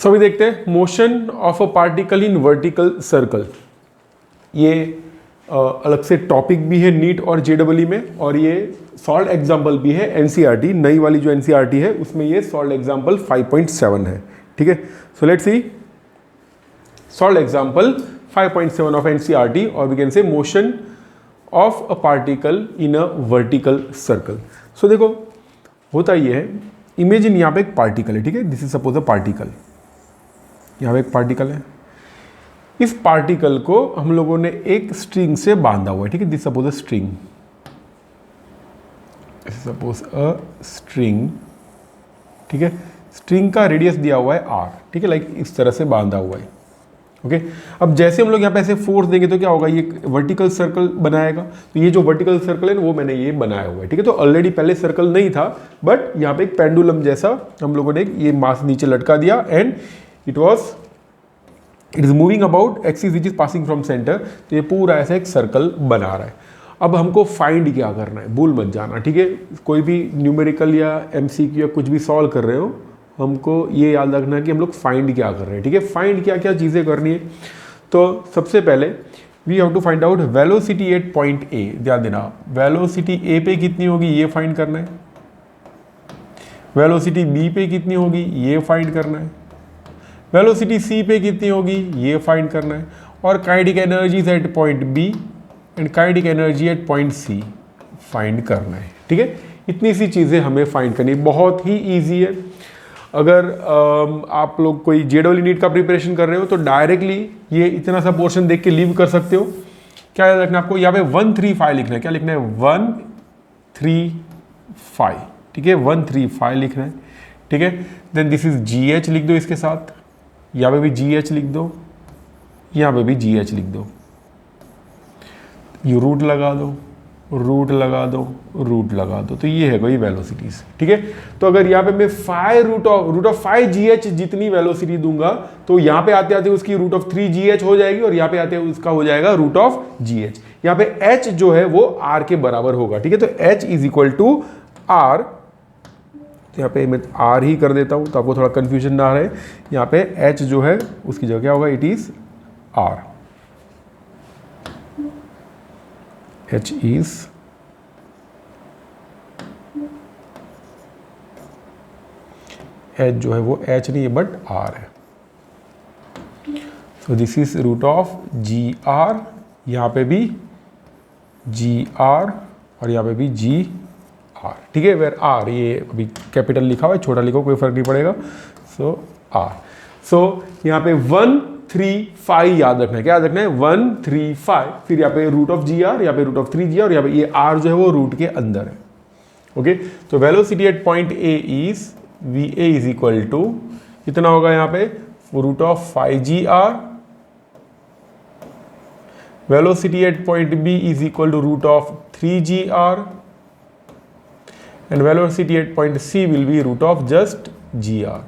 सो अभी देखते हैं motion of a particle in vertical circle. ये अलग से टॉपिक भी है नीट और जेडब्ल्यू में, और ये सॉल्व एग्जाम्पल भी है एनसीईआरटी, नई वाली जो एनसीईआरटी है उसमें ये सॉल्व एग्जाम्पल 5.7 है। ठीक है, so let's see solve example 5.7 of NCERT, और we can say motion of a particle in a vertical circle. So देखो होता ये है, इमेजिन यहाँ पे एक पार्टिकल है, ठीक है, this is suppose a particle, यहाँ पे एक पार्टिकल है। इस पार्टिकल को हम लोगों ने एक स्ट्रिंग से बांधा हुआ है, ठीक है, this suppose a string, suppose a string, ठीक है, स्ट्रिंग का रेडियस दिया हुआ है r, ठीक है, लाइक इस तरह से बांधा हुआ है। ओके, अब जैसे हम लोग यहाँ पे ऐसे फोर्स देंगे तो क्या होगा, ये वर्टिकल सर्कल बनाएगा। तो ये जो वर्टिकल सर्कल है वो मैंने ये बनाया हुआ है, ठीक है। तो ऑलरेडी पहले सर्कल नहीं था, बट यहाँ पे एक पेंडुलम जैसा हम लोगों ने ये मास नीचे लटका दिया, and it is moving about axis which is passing from centre. तो ये पूरा ऐसा एक सर्कल बना रहा है। अब हमको फाइंड क्या करना है, भूल मत जाना, ठीक है। कोई भी न्यूमेरिकल या एमसीक्यू या कुछ भी सॉल्व कर रहे हो, हमको ये याद रखना है कि हम लोग फाइंड क्या कर रहे हैं, ठीक है। फाइंड क्या क्या चीज़ें करनी है, तो सबसे पहले we have to find out velocity at point A. ध्यान देना, वेलोसिटी ए पे कितनी होगी ये फाइंड करना है, वेलोसिटी बी पे कितनी होगी ये फाइंड करना है, वेलोसिटी सी पे कितनी होगी ये फाइंड करना है, और kinetic energies at point B and kinetic energy at point C find करना है, ठीक है। इतनी सी चीज़ें हमें फाइंड करनी है, बहुत ही ईजी है। अगर आप लोग कोई जेडब्ल्यू नीट का प्रिपरेशन कर रहे हो तो डायरेक्टली ये इतना सा पोर्शन देख के लीव कर सकते हो। क्या याद रखना है आपको, यहाँ पे 135 लिखना है, क्या लिखना है 135, ठीक है, 135 लिखना है, ठीक है। देन दिस इज GH लिख दो इसके साथ, यहाँ पे भी GH लिख दो, यहाँ पे भी GH लिख दो, यू रूट लगा दो, रूट लगा दो, रूट लगा दो, तो ये है कोई वेलोसिटीज, ठीक है। तो अगर यहाँ पे मैं 5 रूट ऑफ 5 GH जितनी वेलोसिटी दूंगा, तो यहाँ पे आते आते उसकी रूट ऑफ 3 GH हो जाएगी, और यहाँ पे आते उसका हो जाएगा रूट ऑफ GH। यहाँ पे H जो है वो R के बराबर होगा, ठीक है। तो H is equal to R, तो यहाँ पे मैं R ही कर देता हूँ तो आपको थोड़ा कंफ्यूजन ना रहे। यहाँ पे H जो है उसकी जगह क्या होगा, it is R, H is H जो है वो H नहीं है बट R है। So this is root of GR, यहाँ पे भी GR और यहाँ पे भी GR, ठीक है। वेर R ये अभी कैपिटल लिखा हुआ है, छोटा लिखो कोई फर्क नहीं पड़ेगा। सो R, सो यहाँ पे 135 याद रखना है, क्या याद रखना है 135, फिर यहाँ पे रूट ऑफ GR, यहाँ पे रूट ऑफ 3GR, और यहाँ पे ये R जो है वो रूट के अंदर है। ओके, तो velocity at point A is VA is equal to कितना होगा, यहाँ पे root of 5GR, velocity at point B is equal to root of 3GR, and velocity at point C will be root of just GR।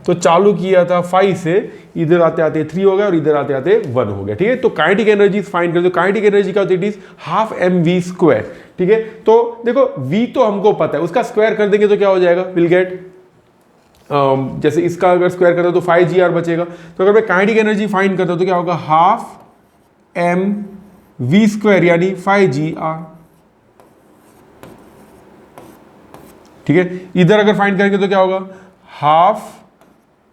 तो चालू किया था 5 से, इधर आते आते 3 हो गया और इधर आते आते 1 हो गया, ठीक है। तो काइनेटिक एनर्जी फाइंड कर दो, काइनेटिक एनर्जी का इट इज हाफ mv², ठीक है। तो देखो v तो हमको पता है, उसका स्क्वायर कर देंगे तो क्या हो जाएगा, विल गेट जैसे इसका अगर स्क्वायर करता तो 5GR बचेगा। तो अगर मैं काइनेटिक एनर्जी फाइंड करता हूं तो क्या होगा, हाफ mv² यानी 5GR, ठीक है। इधर अगर फाइंड करेंगे तो क्या होगा, हाफ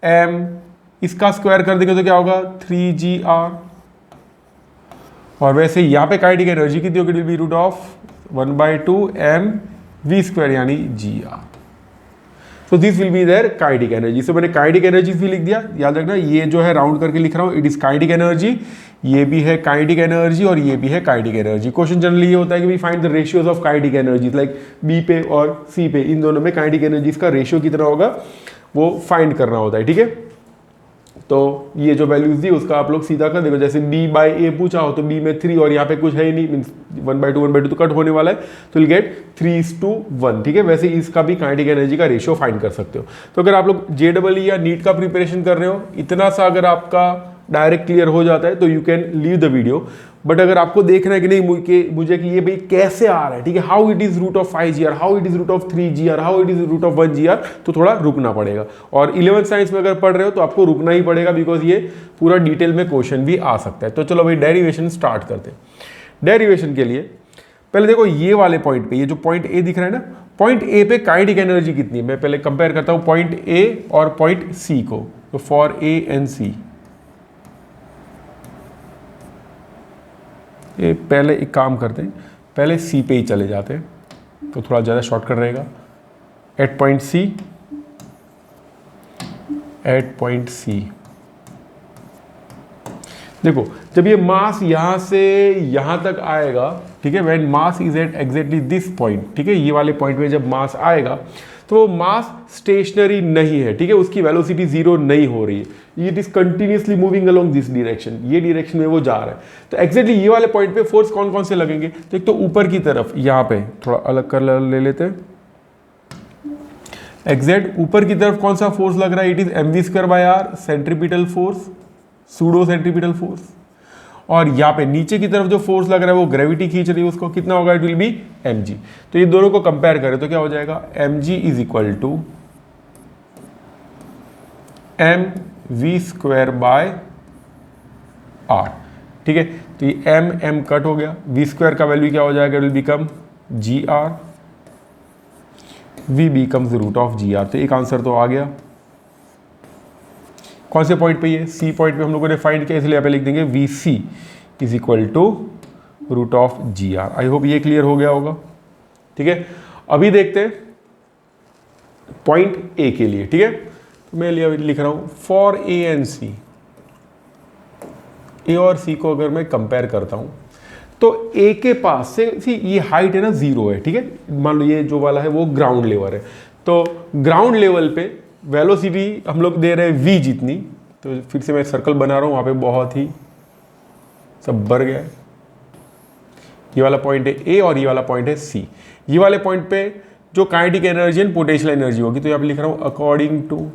m, इसका स्क्वायर कर देंगे तो क्या होगा 3GR, और वैसे यहां पे काइनेटिक एनर्जी कितनी होगी, will be root of 1/2 mv² यानी GR। तो this will be there kinetic energy. So मैंने काइनेटिक एनर्जी भी लिख दिया, याद रखना ये जो है राउंड करके लिख रहा हूं, इट इज काइनेटिक एनर्जी, ये भी है काइनेटिक एनर्जी और ये भी है काइनेटिक एनर्जी। क्वेश्चन जनरली ये होता है कि we find the ratios of kinetic energies, like B पे और सी पे, इन दोनों में काइनेटिक एनर्जीज का रेशियो कितना होगा वो फाइंड करना होता है, ठीक है। तो ये जो वैल्यूज दी उसका आप लोग सीधा कर देखो, जैसे b/a पूछा हो तो b में 3 और यहाँ पे कुछ है ही नहीं, मीन्स 1/2 तो कट होने वाला है, तो विल गेट 3:1, ठीक है। वैसे इसका भी काइनेटिक एनर्जी का रेशियो फाइंड कर सकते हो। तो अगर आप लोग जेडब्ल्यू या नीट का प्रिपरेशन कर रहे हो, इतना सा अगर आपका डायरेक्ट क्लियर हो जाता है तो you can leave the video. But अगर आपको देखना है कि नहीं मुझे कि ये भाई कैसे आ रहा है, ठीक है, how it is root of 5GR, how it is root of 3GR, how it is root of 1GR, तो थोड़ा रुकना पड़ेगा। और 11th साइंस में अगर पढ़ रहे हो तो आपको रुकना ही पड़ेगा, बिकॉज ये पूरा डिटेल में क्वेश्चन भी आ सकता है। तो चलो भाई डेरिवेशन स्टार्ट करते हैं। डेरिवेशन के लिए पहले देखो ये वाले पॉइंट पे, ये जो पॉइंट ए दिख रहा है ना, पॉइंट ए पे काइनेटिक एनर्जी कितनी है, मैं पहले कंपेयर करता हूं पॉइंट ए और पॉइंट सी को। तो फॉर ए एंड सी, ये पहले एक काम करते हैं, पहले सी पे ही चले जाते हैं तो थोड़ा ज़्यादा शॉर्टकट रहेगा। At point C, at point C देखो जब ये मास यहां से यहां तक आएगा, ठीक है, when mass is at exactly this point, ठीक है, ये वाले पॉइंट में जब मास आएगा तो वो मास स्टेशनरी नहीं है, ठीक है, उसकी वेलोसिटी जीरो नहीं हो रही है, it is continuously moving along this direction, ये डायरेक्शन में वो जा रहा है। तो एग्जैक्टली ये वाले पॉइंट पे फोर्स कौन कौन से लगेंगे, तो एक तो ऊपर की तरफ, यहाँ पे थोड़ा अलग कर ले लेते हैं, एग्जैक्ट ऊपर की तरफ कौन सा फोर्स लग रहा है, it is mv²/r centripetal force, pseudo centripetal force. और यहाँ पे नीचे की तरफ जो फोर्स लग रहा है वो ग्रेविटी खींच रही है उसको, कितना होगा, इट विल बी mg। तो ये दोनों को कंपेयर करें तो क्या हो जाएगा, mg is equal to mv²/r, ठीक है। तो ये m कट हो गया, v² का वैल्यू क्या हो जाएगा, it will become gr, v becomes root of gr। तो एक आंसर तो आ गया। कौन से पॉइंट पे, ये सी पॉइंट पे हम लोगों ने फाइंड किया, इसलिए यहाँ पे लिख देंगे V C is equal to root of ji R. I hope ये क्लियर हो गया होगा, ठीक है। अभी देखते हैं पॉइंट ए के लिए, ठीक है। तो मैं लिख रहा हूं फॉर ए एंड सी, ए और सी को अगर मैं कंपेयर करता हूं तो ए के पास से सी ये हाइट है ना, जीरो है, ठीक है। मान लो ये जो वाला है वो ग्राउंड लेवल है, तो ग्राउंड लेवल पे वेलोसिटी हम लोग दे रहे हैं v जितनी, तो फिर से मैं सर्कल बना रहा हूँ, वहाँ पे बहुत ही सब भर गया है। ये वाला पॉइंट है a और ये वाला पॉइंट है c। ये वाले पॉइंट पे जो kinetic energy and potential energy होगी, तो यहाँ पे लिख रहा हूँ अकॉर्डिंग टू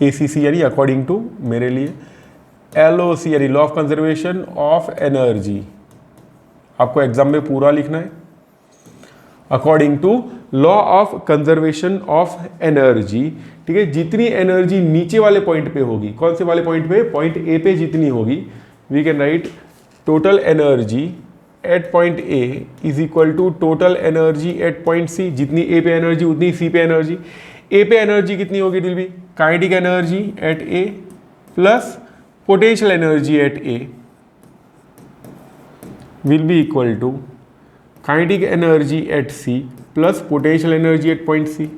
ACC, यानी अकॉर्डिंग टू मेरे लिए LOC यानी law of conservation of energy, आपको एग्जाम में पूरा लिखना है। According to law of conservation of energy, ठीक है, जितनी एनर्जी नीचे वाले पॉइंट पे होगी, कौन से वाले पॉइंट पे, पॉइंट ए पे जितनी होगी, we can write total energy at point A is equal to total energy at point C. जितनी ए पे एनर्जी उतनी सी पे एनर्जी। ए पे एनर्जी कितनी होगी, it will be kinetic energy at A plus potential energy at A will be equal to kinetic energy at C plus potential energy at point C.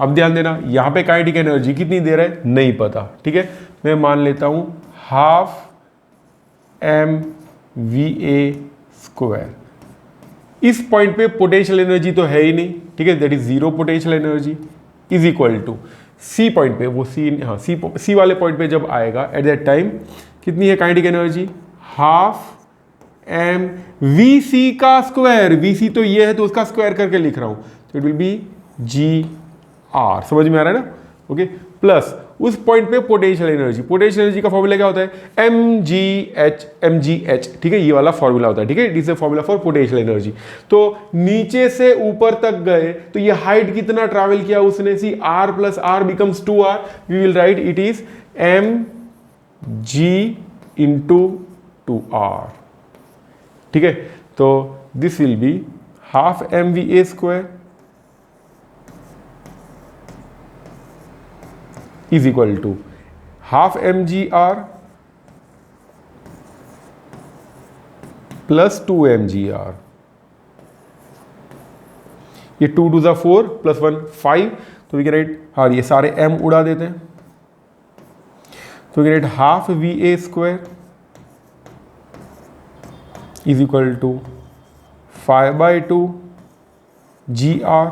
अब ध्यान देना, यहाँ पे काइनेटिक एनर्जी कितनी दे रहा है नहीं पता, ठीक है, मैं मान लेता हूँ हाफ mva²। इस पॉइंट पे पोटेंशियल एनर्जी तो है ही नहीं, ठीक है, that is zero potential energy is equal to C point पे, वो सी, हाँ सी वाले पॉइंट पे जब आएगा एट दैट टाइम कितनी है kinetic energy, half M v सी का स्क्वायर, वी सी तो ये है तो उसका स्क्वायर करके लिख रहा हूं, तो it will be G R, समझ में आ रहा है ना, ओके, प्लस उस पॉइंट पे पोटेंशियल एनर्जी, पोटेंशियल एनर्जी का फॉर्मूला क्या होता है, एम जी एच, ठीक है, ये वाला फॉर्मूला होता है, ठीक है, it is a formula for potential energy. तो नीचे से ऊपर तक गए तो ये हाइट कितना ट्रैवल किया उसने, C R plus R becomes 2r, we will write it is M G into 2r, ठीक है। तो this will be half mva² is equal to half mgr plus 2mgr। ये 2 टू 4 प्लस 1 5, तो we can right, हाँ ये सारे m उड़ा देते हैं, तो we can write half va² is equal to 5/2 gr।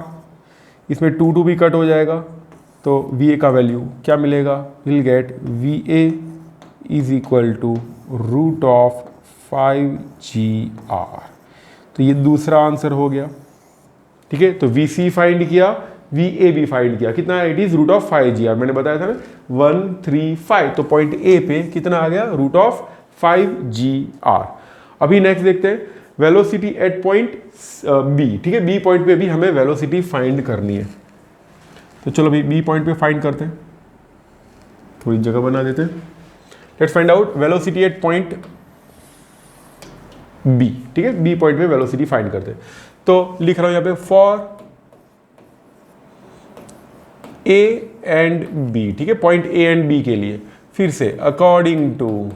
इसमें 2 भी कट हो जाएगा, तो va का वैल्यू क्या मिलेगा, will get va is equal to root of 5gr। तो ये दूसरा आंसर हो गया, ठीक है। तो vc फाइंड किया, वी ए भी फाइंड किया, कितना it is root of 5GR, मैंने बताया था ना 135, तो पॉइंट ए पे कितना आ गया रूट ऑफ 5GR। अभी नेक्स्ट देखते हैं वेलोसिटी एट पॉइंट बी, ठीक है, बी पॉइंट पे भी हमें वेलोसिटी फाइंड करनी है, तो चलो अभी बी पॉइंट पे फाइंड करते हैं, थोड़ी जगह बना देते हैं। Let's find out velocity at point B, ठीक है, बी पॉइंट पे वेलोसिटी फाइंड करते हैं। तो लिख रहा हूं यहां पे फॉर ए एंड बी, ठीक है, पॉइंट ए एंड बी के लिए फिर से according to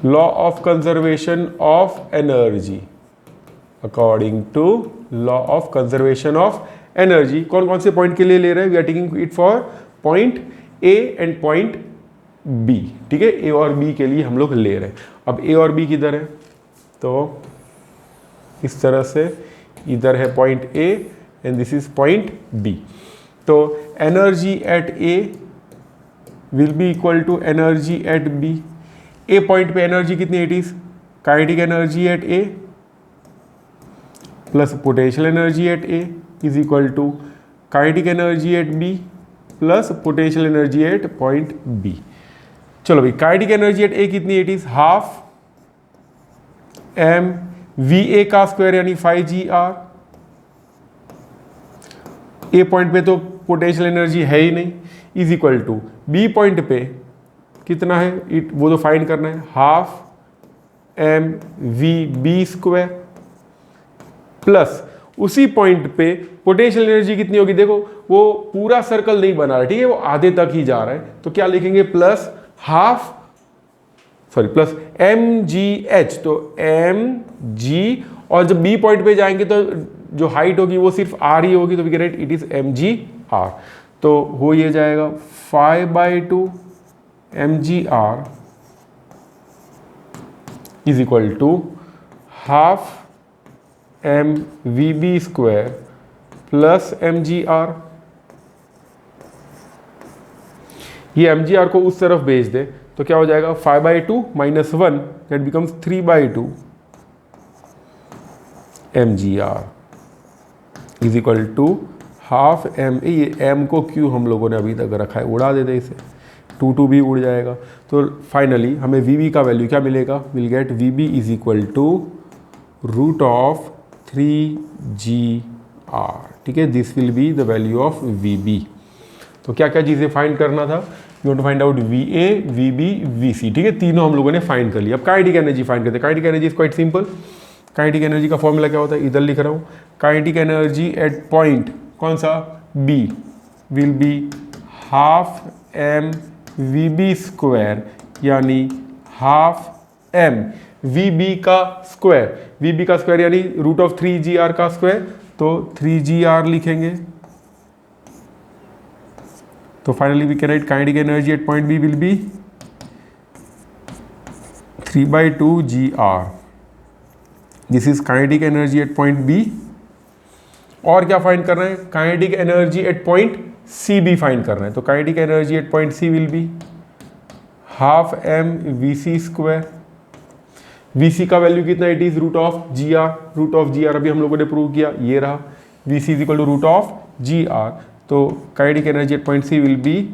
law of conservation of energy, according to law of conservation of energy, कौन कौन से पॉइंट के लिए ले रहे हैं, we are taking it for point A and point B, ठीक है, ए और बी के लिए हम लोग ले रहे हैं। अब ए और बी किधर है, तो इस तरह से इधर है point A and this is point B, तो energy at A will be equal to energy at B. A point पे एनर्जी कितनी, it is kinetic energy at A plus potential energy at A is equal to kinetic energy at B plus potential energy at point B. चलो भाई kinetic energy at A कितनी, it is half M v A का square यानी 5GR। ए point पे तो potential energy है ही नहीं, is equal to B point पे कितना है, इट वो तो फाइंड करना है, half M V B square plus उसी पॉइंट पे पोटेंशियल एनर्जी कितनी होगी, देखो वो पूरा सर्कल नहीं बना रहा, ठीक है, वो आधे तक ही जा रहा है, तो क्या लिखेंगे plus half sorry plus M G H, तो एम जी, और जब बी पॉइंट पे जाएंगे तो जो हाइट होगी वो सिर्फ आर ही होगी, तो we get it is M G are, तो हो ये जाएगा 5/2 mgr is equal to half M V B square plus mgr। ये mgr को उस तरफ भेज दे तो क्या हो जाएगा 5/2 minus 1 that becomes 3/2 mgr is equal to half M, ये एम को क्यों हम लोगों ने अभी तक रखा है, उड़ा देते इसे, 2 भी उड़ जाएगा। तो फाइनली हमें वी बी का वैल्यू क्या मिलेगा, will get v B is equal to root of 3GR, ठीक है, this will be the value of v B. तो क्या क्या चीज़ें फाइंड करना था, you want to find out v A v B v C, ठीक है, तीनों हम लोगों ने फाइंड कर लिया। अब काइनेटिक एनर्जी फाइंड करते हैं। Kinetic energy is quite simple. Kinetic energy का फॉर्मूला क्या होता है, इधर लिख रहा हूँ, काइनेटिक एनर्जी एट पॉइंट कौन सा B will be half M V B square यानी हाफ एम वी बी का स्क्वायर, वी बी का स्क्वायर यानी रूट ऑफ 3GR का स्क्वायर, तो 3GR लिखेंगे। तो finally we can write kinetic energy at point B will be 3/2GR। This is kinetic energy at point B. और क्या find करना है, kinetic energy at point C भी फाइंड करना है। तो kinetic energy at point C will be half M v C square. V सी का value कितना, it is root of ji r. Root of ji r अभी हम लोगों ने प्रूव किया, ये रहा, v C is equal to root of ji are. तो kinetic energy at point C will be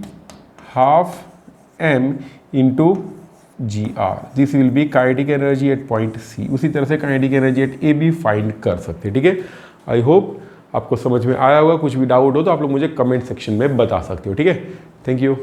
half m into g r. This will be kinetic energy at point C. उसी तरह से काइनेटिक एनर्जी एट ए भी find कर सकते हैं, ठीक है। आई होप आपको समझ में आया होगा। कुछ भी डाउट हो तो आप लोग मुझे कमेंट सेक्शन में बता सकते हो, ठीक है। Thank you.